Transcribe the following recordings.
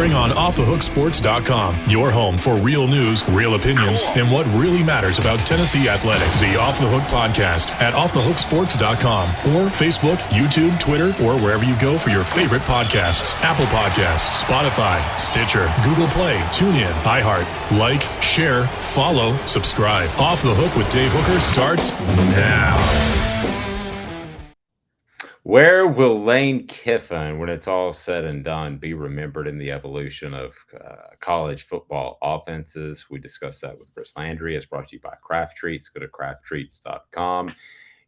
On OffTheHookSports.com, your home for real news, real opinions, and what really matters about Tennessee athletics. The Off the Hook podcast at OffTheHookSports.com or Facebook, YouTube, Twitter, or wherever you go for your favorite podcasts. Apple Podcasts, Spotify, Stitcher, Google Play, TuneIn, iHeart. Like, share, follow, subscribe. Off the Hook with Dave Hooker starts now. Where will Lane Kiffin, when it's all said and done, be remembered in the evolution of college football offenses? We discussed that with Chris Landry. It's brought to you by Craft Treats. Go to crafttreats.com.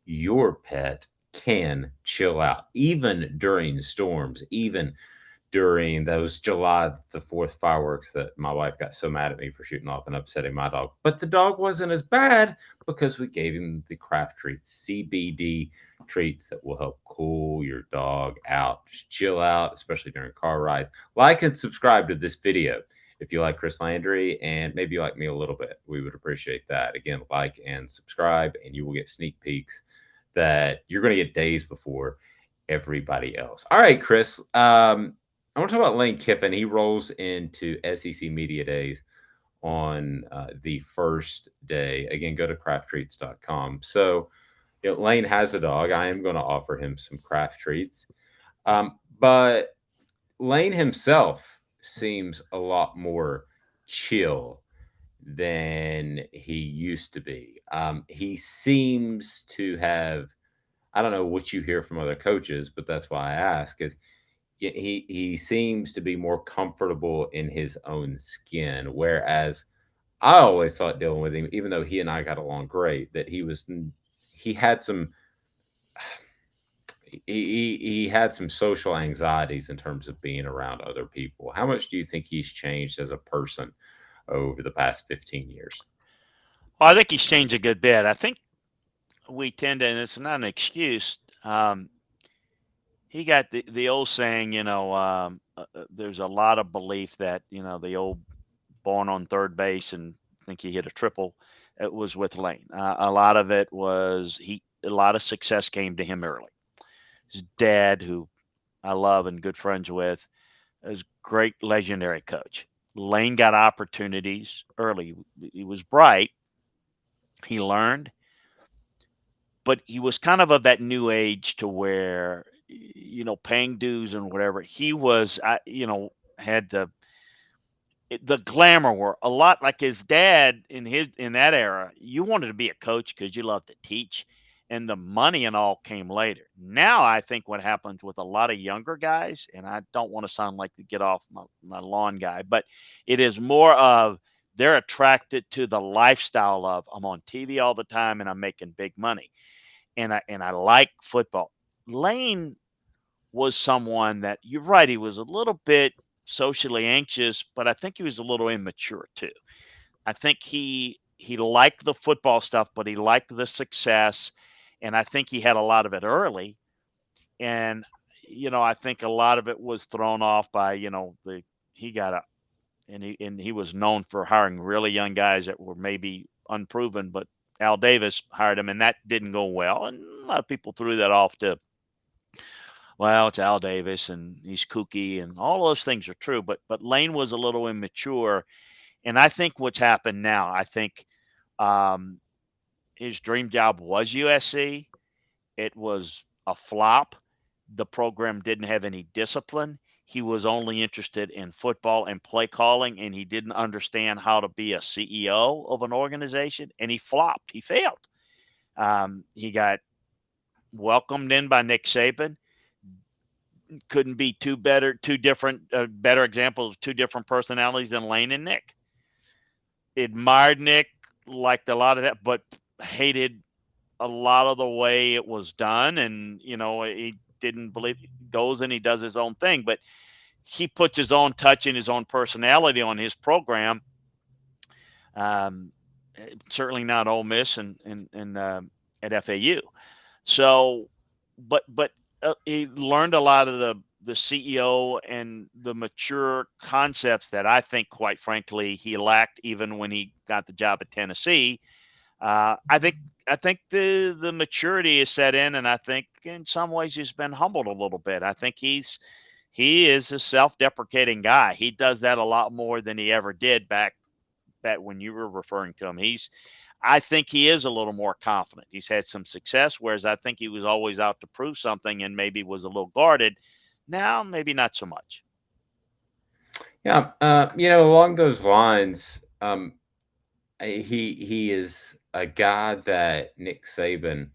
Your pet can chill out, even during storms, even during those July the 4th fireworks that my wife got so mad at me for shooting off and upsetting my dog. But the dog wasn't as bad because we gave him the Craft Treats, CBD treats that will help cool your dog out. Just chill out, especially during car rides. Like and subscribe to this video if you like Chris Landry and maybe you like me a little bit. We would appreciate that. Again, like and subscribe, and you will get sneak peeks that you're going to get days before everybody else. All right, Chris. I want to talk about Lane Kiffin. He rolls into SEC Media Days on the first day. Again, go to crafttreats.com. So, Lane has a dog. I am going to offer him some craft treats. But Lane himself seems a lot more chill than he used to be. He seems to have, I don't know what you hear from other coaches, but that's why I ask, is he seems to be more comfortable in his own skin. Whereas I always thought dealing with him, even though he and I got along great, that he had some he had some social anxieties in terms of being around other people. How much do you think he's changed as a person over the past 15 years? Well, I think he's changed a good bit. I think we tend to, and it's not an excuse. He got the old saying, there's a lot of belief that, the old born on third base and think he hit a triple. It was with Lane. A lot of it was a lot of success came to him early. His dad, who I love and good friends with, is a great legendary coach. Lane got opportunities early. He was bright. He learned, but he was kind of that new age to where, paying dues and whatever. He was, had the glamour were a lot like his dad in that era. You wanted to be a coach because you loved to teach, and the money and all came later. Now I think what happens with a lot of younger guys, and I don't want to sound like the get off my lawn guy, but it is more of they're attracted to the lifestyle of I'm on TV all the time and I'm making big money. And I like football. Lane was someone that you're right, he was a little bit socially anxious, but I think he was a little immature too. I think he liked the football stuff, but he liked the success, and I think he had a lot of it early. And I think a lot of it was thrown off by he got a and he was known for hiring really young guys that were maybe unproven, but Al Davis hired him, and that didn't go well, and a lot of people threw that off to, well, it's Al Davis and he's kooky, and all those things are true, but Lane was a little immature, and I think what's happened now, I think um, his dream job was USC. It was a flop. The program didn't have any discipline. He was only interested in football and play calling, and he didn't understand how to be a CEO of an organization, and he flopped. He failed. He got welcomed in by Nick Saban. Couldn't be two different, better examples of two different personalities than Lane and Nick. Admired Nick, liked a lot of that, but hated a lot of the way it was done. And, he didn't believe, he goes and he does his own thing, but he puts his own touch and his own personality on his program. Certainly not Ole Miss and at FAU. So, but he learned a lot of the CEO and the mature concepts that I think, quite frankly, he lacked even when he got the job at Tennessee. I think the maturity is set in, and I think in some ways he's been humbled a little bit. I think he's he is a self-deprecating guy. He does that a lot more than he ever did back when you were referring to him. I think he is a little more confident. He's had some success, whereas I think he was always out to prove something and maybe was a little guarded. Now, maybe not so much. Yeah, along those lines, he is a guy that Nick Saban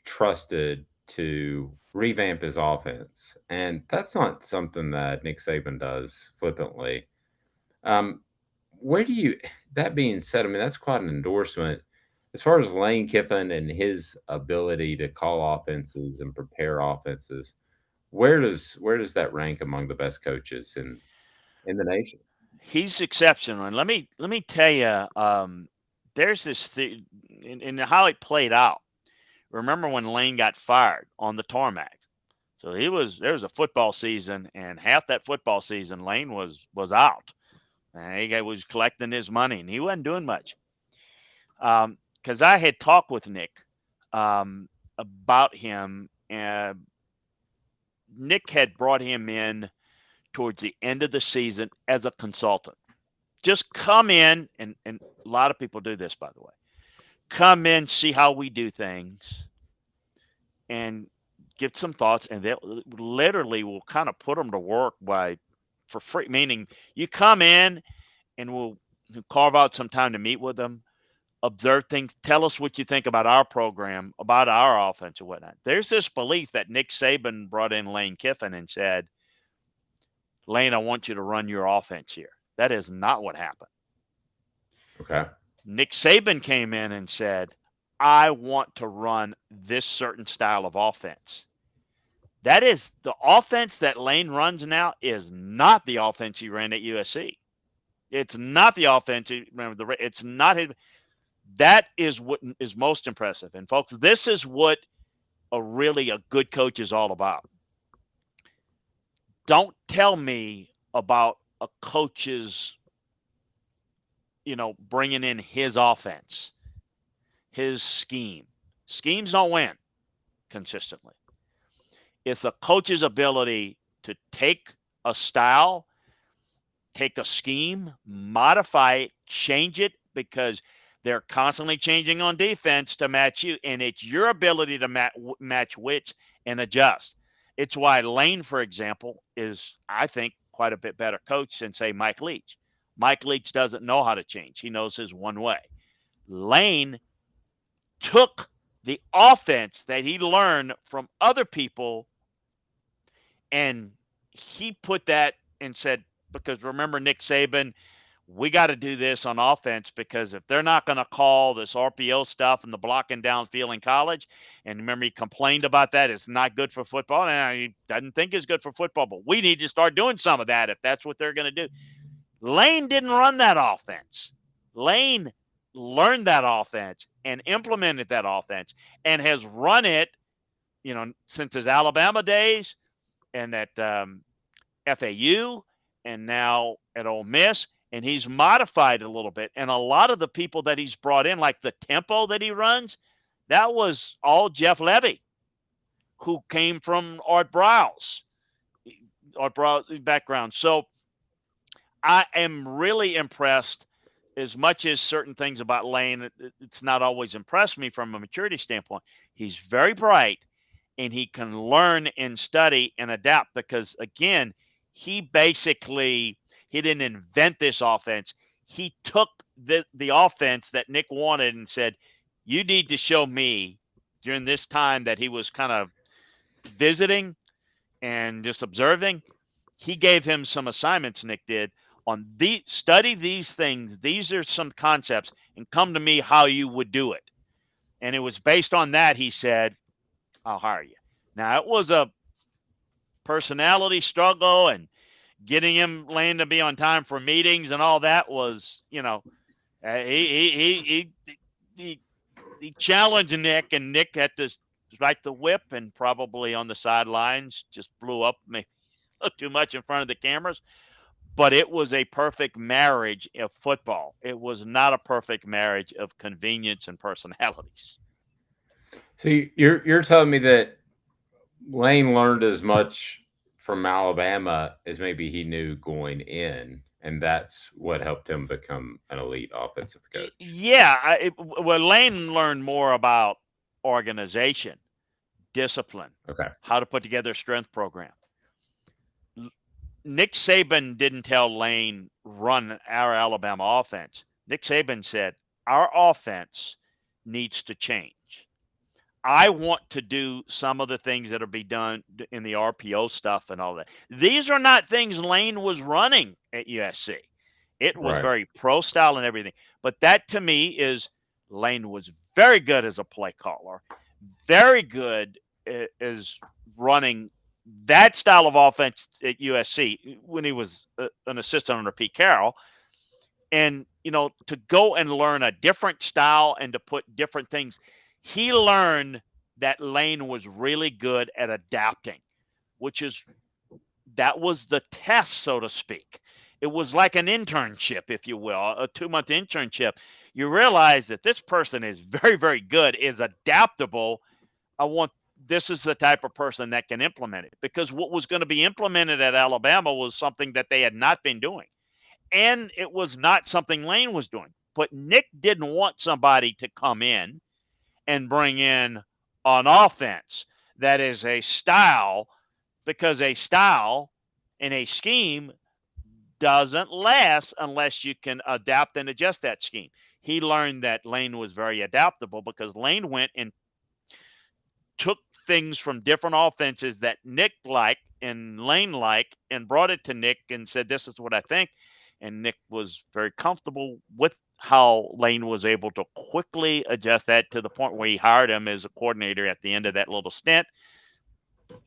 trusted to revamp his offense, and that's not something that Nick Saban does flippantly. Um, where do you? That being said, I mean that's quite an endorsement as far as Lane Kiffin and his ability to call offenses and prepare offenses. Where does that rank among the best coaches in the nation? He's exceptional, and let me tell you, there's this thing in how it played out. Remember when Lane got fired on the tarmac? So there was a football season, and half that football season, Lane was out. And he was collecting his money, and he wasn't doing much. Because I had talked with Nick about him, and Nick had brought him in towards the end of the season as a consultant. Just come in, and a lot of people do this, by the way. Come in, see how we do things, and give some thoughts, and they literally will kind of put them to work for free. Meaning, you come in, and we'll carve out some time to meet with them, observe things, tell us what you think about our program, about our offense, and whatnot. There's this belief that Nick Saban brought in Lane Kiffin and said, Lane, I want you to run your offense here. That is not what happened. Okay. Nick Saban came in and said, I want to run this certain style of offense. That is the offense that Lane runs now is not the offense he ran at USC. It's not the offense. It's not his. That is what is most impressive. And folks, this is what a good coach is all about. Don't tell me about a coach's, bringing in his offense, his scheme. Schemes don't win consistently. It's a coach's ability to take a style, take a scheme, modify it, change it, because they're constantly changing on defense to match you, and it's your ability to match wits and adjust. It's why Lane, for example, is, I think, quite a bit better coach than, say, Mike Leach. Mike Leach doesn't know how to change. He knows his one way. Lane took the offense that he learned from other people, and he put that and said, because remember Nick Saban, we got to do this on offense, because if they're not going to call this RPO stuff and the blocking downfield in college, and remember he complained about that, it's not good for football, and he doesn't think it's good for football, but we need to start doing some of that if that's what they're going to do. Lane didn't run that offense. Lane learned that offense and implemented that offense and has run it, since his Alabama days and at FAU and now at Ole Miss. And he's modified a little bit. And a lot of the people that he's brought in, like the tempo that he runs, that was all Jeff Levy, who came from Art Brow's background. So I am really impressed. As much as certain things about Lane, it's not always impressed me from a maturity standpoint. He's very bright, and he can learn and study and adapt, because, again, he didn't invent this offense. He took the offense that Nick wanted and said, you need to show me, during this time that he was kind of visiting and just observing. He gave him some assignments, Nick did, on study these things. These are some concepts, and come to me how you would do it. And it was based on that he said, I'll hire you. Now, it was a personality struggle, and getting Lane to be on time for meetings and all that was, he challenged Nick, and Nick had to strike the whip, and probably on the sidelines just blew up, maybe too much in front of the cameras. But it was a perfect marriage of football. It was not a perfect marriage of convenience and personalities. So you're telling me that Lane learned as much from Alabama as maybe he knew going in, and that's what helped him become an elite offensive coach. Yeah, well, Lane learned more about organization, discipline, Okay. how to put together a strength program. Nick Saban didn't tell Lane run our Alabama offense. Nick Saban said our offense needs to change. I want to do some of the things that will be done in the RPO stuff and all that. These are not things Lane was running at USC. It was Right. very pro style and everything. But that to me is Lane was very good as a play caller, very good as running that style of offense at USC when he was an assistant under Pete Carroll. And, to go and learn a different style and to put different things, he learned that Lane was really good at adapting, that was the test, so to speak. It was like an internship, if you will, a 2-month internship. You realize that this person is very, very good, is adaptable. This is the type of person that can implement it, because what was going to be implemented at Alabama was something that they had not been doing. And it was not something Lane was doing. But Nick didn't want somebody to come in and bring in an offense that is a style, because a style and a scheme doesn't last unless you can adapt and adjust that scheme. He learned that Lane was very adaptable, because Lane went and took things from different offenses that Nick liked and Lane liked and brought it to Nick and said, "This is what I think." And Nick was very comfortable with how Lane was able to quickly adjust that, to the point where he hired him as a coordinator at the end of that little stint.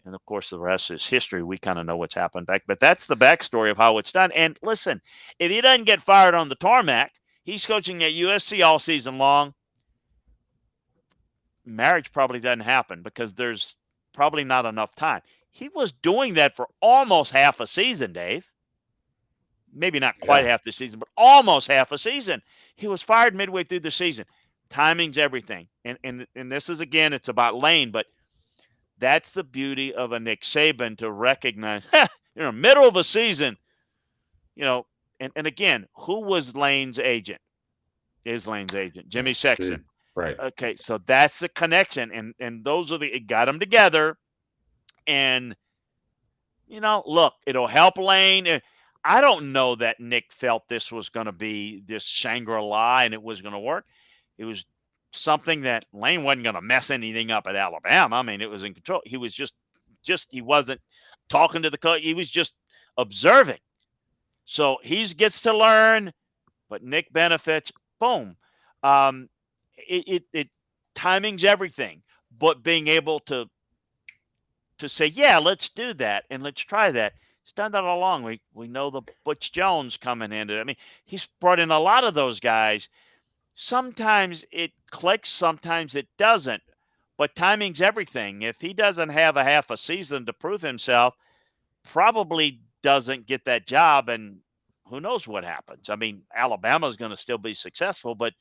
And of course, the rest is history. We kind of know what's happened back, but that's the backstory of how it's done. And listen, if he doesn't get fired on the tarmac, he's coaching at USC all season long. Marriage probably doesn't happen, because there's probably not enough time. He was doing that for almost half a season, Dave. Maybe not quite Yeah. half the season, but almost half a season. He was fired midway through the season. Timing's everything. And this is, again, it's about Lane, but that's the beauty of a Nick Saban, to recognize, middle of a season, and again, who was Lane's agent? Is Lane's agent Jimmy Sexton? Right. Okay, so that's the connection, and those are it got them together, and look, it'll help Lane. I don't know that Nick felt this was going to be this Shangri-La and it was going to work. It was something that Lane wasn't going to mess anything up at Alabama. I mean, it was in control. He was just he wasn't talking to the coach. He was just observing. So he gets to learn, but Nick benefits. Boom. It timing's everything, but being able to say, yeah, let's do that and let's try that. He's done that all along. We know the Butch Jones coming in. I mean, he's brought in a lot of those guys. Sometimes it clicks, sometimes it doesn't. But timing's everything. If he doesn't have a half a season to prove himself, probably doesn't get that job, and who knows what happens. I mean, Alabama's going to still be successful, but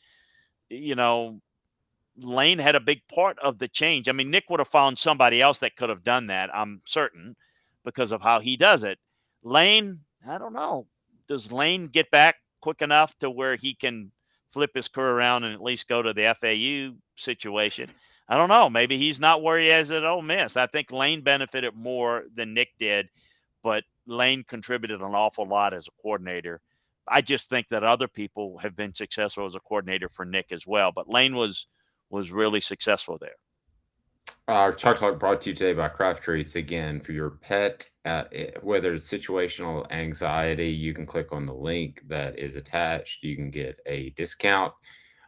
Lane had a big part of the change. I mean, Nick would have found somebody else that could have done that, I'm certain, because of how he does it. Lane, I don't know. Does Lane get back quick enough to where he can flip his career around and at least go to the FAU situation? I don't know. Maybe he's not where he is at Ole Miss. I think Lane benefited more than Nick did, but Lane contributed an awful lot as a coordinator. I just think that other people have been successful as a coordinator for Nick as well, but Lane was really successful there. Our Chalk Talk brought to you today by Craft Treats. Again, for your pet, whether it's situational anxiety, you can click on the link that is attached. You can get a discount,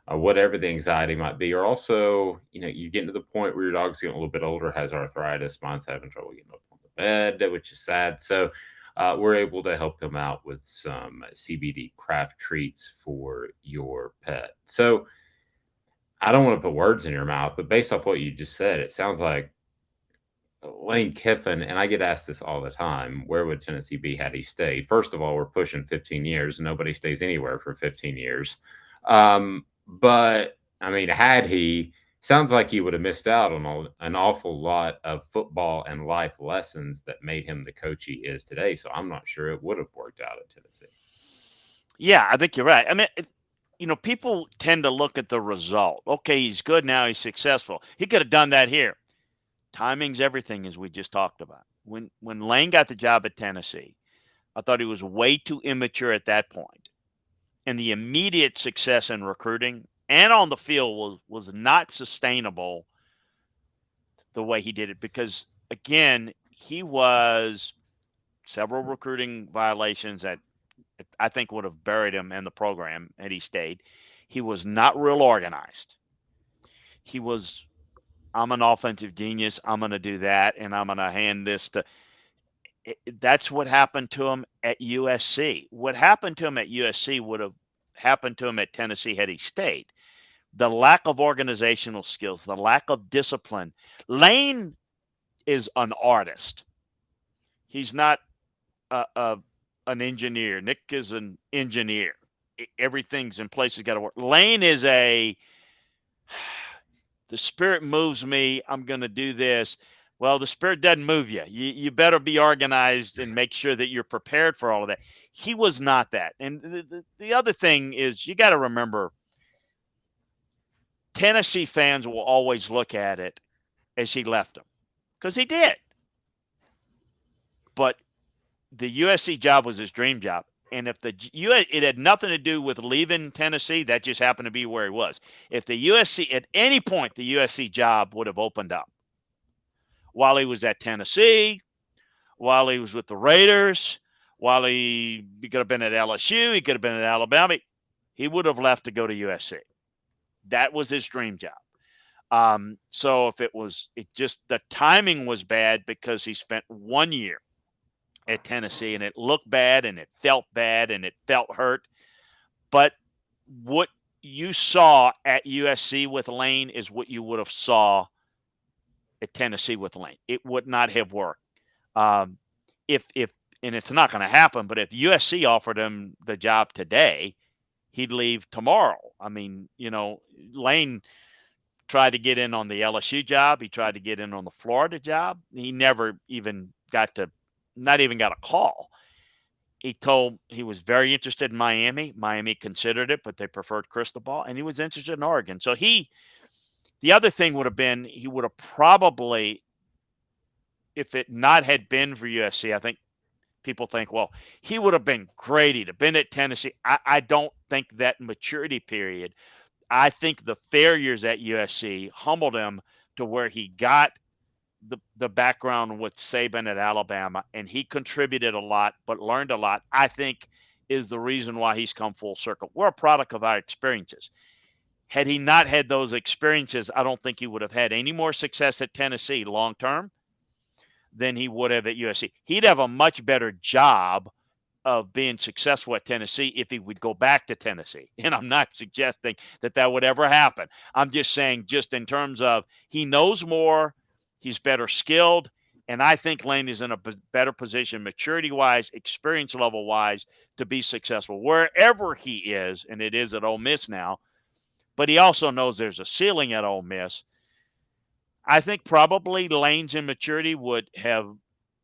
whatever the anxiety might be. Or also, you get to the point where your dog's getting a little bit older, has arthritis, mine's having trouble getting up on the bed, which is sad. So we're able to help them out with some CBD craft treats for your pet. So I don't want to put words in your mouth, but based off what you just said, it sounds like Lane Kiffin, and I get asked this all the time, where would Tennessee be had he stayed? First of all, we're pushing 15 years, and nobody stays anywhere for 15 years. But, I mean, had he Sounds like he would have missed out on an awful lot of football and life lessons that made him the coach he is today. So I'm not sure it would have worked out at Tennessee. Yeah, I think you're right. I mean, people tend to look at the result. Okay, he's good now. He's successful. He could have done that here. Timing's everything, as we just talked about. When Lane got the job at Tennessee, I thought he was way too immature at that point, and the immediate success in recruiting and on the field was not sustainable the way he did it because again he was several recruiting violations that I think would have buried him in the program had he stayed. He was not real organized. He was, I'm an offensive genius. I'm going to do that, and I'm going to hand this to. That's what happened to him at USC. What happened to him at USC would have happened to him at Tennessee had he stayed. The lack of organizational skills, the lack of discipline. Lane is an artist. He's not an engineer. Nick is an engineer. Everything's in place. It's got to work. Lane is the spirit moves me. I'm going to do this. Well, the spirit doesn't move you. You better be organized and make sure that you're prepared for all of that. He was not that. And the other thing is you got to remember Tennessee fans will always look at it as he left them because he did. But the USC job was his dream job. And if it had nothing to do with leaving Tennessee, that just happened to be where he was. If the USC, at any point, the USC job would have opened up while he was at Tennessee, while he was with the Raiders, while he could have been at LSU, he could have been at Alabama, he would have left to go to USC. That was his dream job. So if the timing was bad because he spent 1 year at Tennessee and it looked bad and it felt bad and it felt hurt. But what you saw at USC with Lane is what you would have saw at Tennessee with Lane. It would not have worked. If and it's not going to happen, but if USC offered him the job today, he'd leave tomorrow. I mean, Lane tried to get in on the LSU job. He tried to get in on the Florida job. He never even not even got a call. He was very interested in Miami. Miami considered it, but they preferred Cristobal, and he was interested in Oregon. So the other thing would have been he would have probably, if it not had been for USC, I think people think, well, he would have been great. He'd have been at Tennessee. I don't think that maturity period. I think the failures at USC humbled him to where he got the background with Saban at Alabama, and he contributed a lot, but learned a lot, I think is the reason why he's come full circle. We're a product of our experiences. Had he not had those experiences, I don't think he would have had any more success at Tennessee long term than he would have at USC. He'd have a much better job of being successful at Tennessee if he would go back to Tennessee. And I'm not suggesting that would ever happen. I'm just saying, just in terms of he knows more, he's better skilled, and I think Lane is in a better position maturity-wise, experience level-wise to be successful wherever he is, and it is at Ole Miss now. But he also knows there's a ceiling at Ole Miss. I think probably Lane's immaturity would have,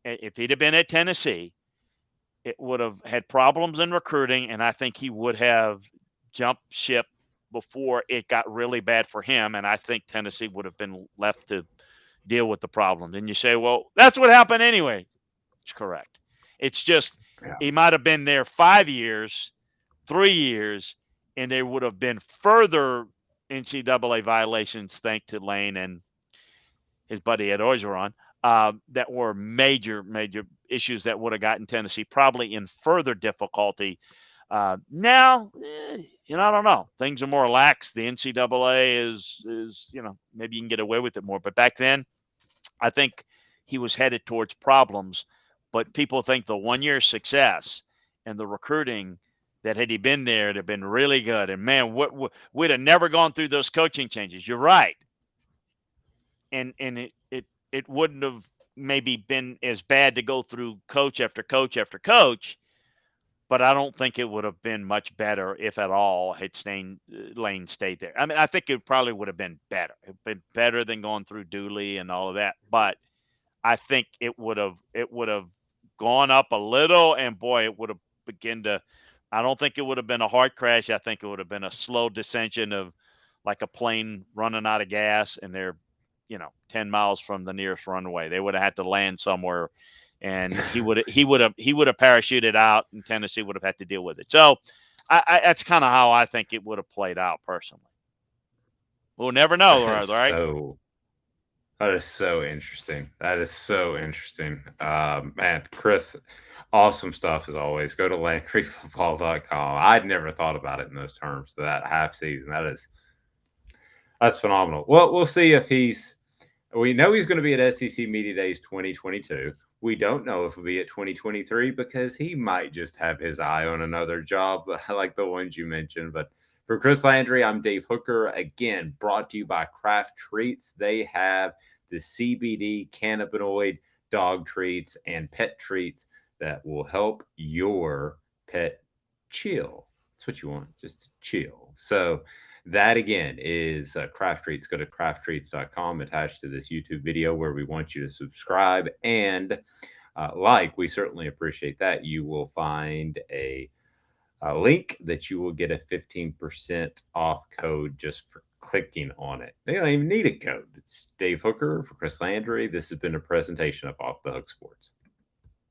if he'd have been at Tennessee, it would have had problems in recruiting, and I think he would have jumped ship before it got really bad for him, and I think Tennessee would have been left to deal with the problem. And you say, well, that's what happened anyway. It's correct. It's just he might have been there 5 years, 3 years, and there would have been further NCAA violations thanks to Lane and his buddy Ed Ogeron that were major issues that would have gotten Tennessee probably in further difficulty. Now, I don't know. Things are more lax. The NCAA is maybe you can get away with it more. But back then, I think he was headed towards problems. But people think the 1 year success and the recruiting that had he been there, it'd have been really good. And man, we'd have never gone through those coaching changes. You're right. And it wouldn't have maybe been as bad to go through coach after coach after coach, but I don't think it would have been much better, if at all, had Lane stayed there. I mean, I think it probably would have been better. It'd been better than going through Dooley and all of that. But I think it would have gone up a little, and boy, it would have begun to. I don't think it would have been a hard crash. I think it would have been a slow descension of like a plane running out of gas, and they're 10 miles from the nearest runway. They would have had to land somewhere, and he would have parachuted out, and Tennessee would have had to deal with it. So, that's kind of how I think it would have played out personally. We'll never know, That is right? that is so interesting. That is so interesting. Man, Chris, awesome stuff as always. Go to LandryFootball.com. I'd never thought about it in those terms. That half season. That's phenomenal. Well, we'll see if we know he's going to be at SEC Media Days 2022. We don't know if he'll be at 2023 because he might just have his eye on another job like the ones you mentioned. But for Chris Landry, I'm Dave Hooker. Again, brought to you by Craft Treats. They have the CBD cannabinoid dog treats and pet treats that will help your pet chill. That's what you want, just chill. So that again is Craft Treats. Go to crafttreats.com attached to this YouTube video where we want you to subscribe and we certainly appreciate that. You will find a link that you will get a 15% off code just for clicking on it. You don't even need a code. It's Dave Hooker for Chris Landry. This has been a presentation of Off the Hook Sports.